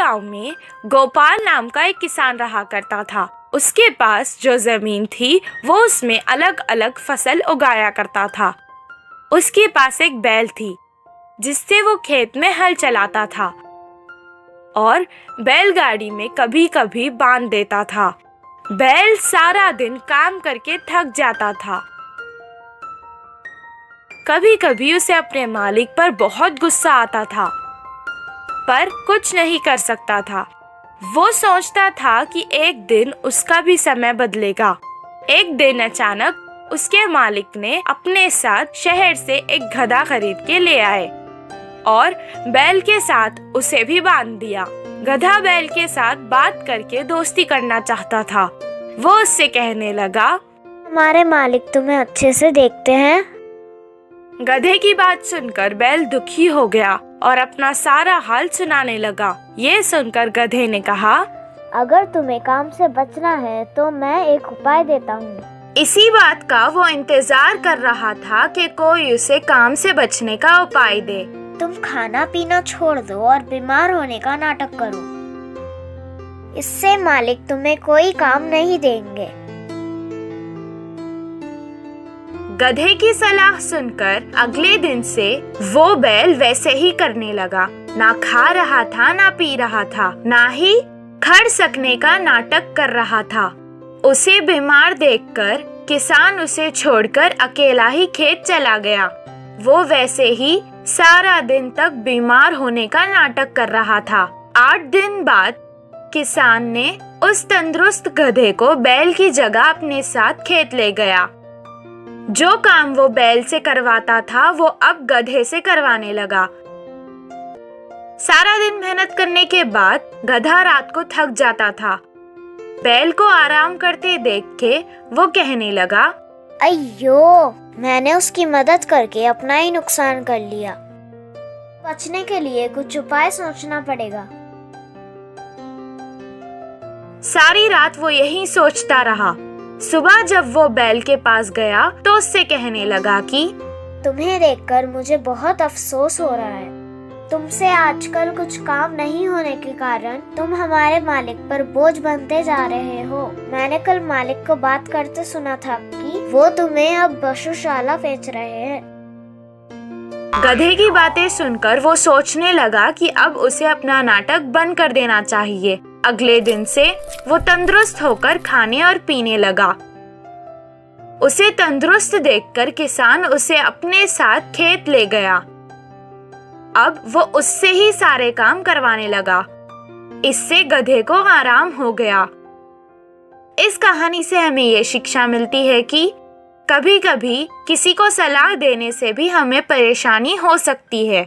गांव में गोपाल नाम का एक किसान रहा करता था। उसके पास जो जमीन थी वो उसमें अलग अलग फसल उगाया करता था। उसके पास एक बैल थी जिससे वो खेत में हल चलाता था और बैलगाड़ी में कभी कभी बांध देता था। बैल सारा दिन काम करके थक जाता था। कभी कभी उसे अपने मालिक पर बहुत गुस्सा आता था, पर कुछ नहीं कर सकता था। वो सोचता था कि एक दिन उसका भी समय बदलेगा। एक दिन अचानक उसके मालिक ने अपने साथ शहर से एक गधा खरीद के ले आए और बैल के साथ उसे भी बांध दिया। गधा बैल के साथ बात करके दोस्ती करना चाहता था। वो उससे कहने लगा, हमारे मालिक तुम्हें अच्छे से देखते हैं। गधे की बात सुनकर बैल दुखी हो गया और अपना सारा हाल सुनाने लगा। ये सुनकर गधे ने कहा, अगर तुम्हें काम से बचना है तो मैं एक उपाय देता हूँ। इसी बात का वो इंतजार कर रहा था कि कोई उसे काम से बचने का उपाय दे। तुम खाना पीना छोड़ दो और बीमार होने का नाटक करो। इससे मालिक तुम्हें कोई काम नहीं देंगे। गधे की सलाह सुनकर अगले दिन से वो बैल वैसे ही करने लगा। ना खा रहा था, ना पी रहा था, ना ही खड़ सकने का नाटक कर रहा था। उसे बीमार देखकर किसान उसे छोड़कर अकेला ही खेत चला गया। वो वैसे ही सारा दिन तक बीमार होने का नाटक कर रहा था। 8 दिन बाद किसान ने उस तंदुरुस्त गधे को बैल की जगह अपने साथ खेत ले गया। जो काम वो बैल से करवाता था वो अब गधे से करवाने लगा। सारा दिन मेहनत करने के बाद गधा रात को थक जाता था। बैल को आराम करते देख के वो कहने लगा, अయ్यो, मैंने उसकी मदद करके अपना ही नुकसान कर लिया। बचने के लिए कुछ उपाय सोचना पड़ेगा। सारी रात वो यही सोचता रहा। सुबह जब वो बैल के पास गया तो उससे कहने लगा कि तुम्हें देखकर मुझे बहुत अफसोस हो रहा है। तुमसे आजकल कुछ काम नहीं होने के कारण तुम हमारे मालिक पर बोझ बनते जा रहे हो। मैंने कल मालिक को बात करते सुना था कि वो तुम्हें अब पशुशाला बेच रहे हैं। गधे की बातें सुनकर वो सोचने लगा कि अब उसे अपना नाटक बंद कर देना चाहिए। अगले दिन से वो तंदुरुस्त होकर खाने और पीने लगा। उसे तंदुरुस्त देखकर किसान उसे अपने साथ खेत ले गया। अब वो उससे ही सारे काम करवाने लगा। इससे गधे को आराम हो गया। इस कहानी से हमें ये शिक्षा मिलती है कि कभी कभी किसी को सलाह देने से भी हमें परेशानी हो सकती है।